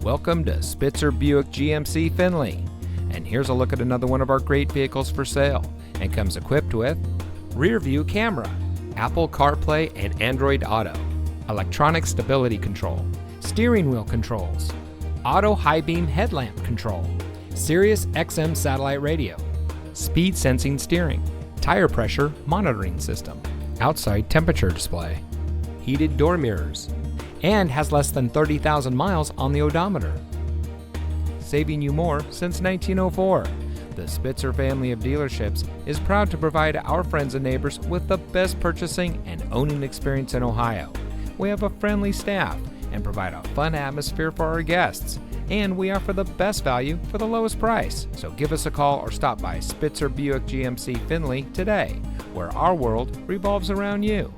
Welcome to Spitzer Buick GMC Findlay. And here's a look at another one of our great vehicles for sale, and comes equipped with rear view camera, Apple CarPlay and Android Auto, electronic stability control, steering wheel controls, auto high beam headlamp control, Sirius XM satellite radio, speed sensing steering, tire pressure monitoring system, outside temperature display, heated door mirrors, and has less than 30,000 miles on the odometer. Saving you more since 1904. The Spitzer family of dealerships is proud to provide our friends and neighbors with the best purchasing and owning experience in Ohio. We have a friendly staff and provide a fun atmosphere for our guests. And we offer the best value for the lowest price. So give us a call or stop by Spitzer Buick GMC Findlay today, where our world revolves around you.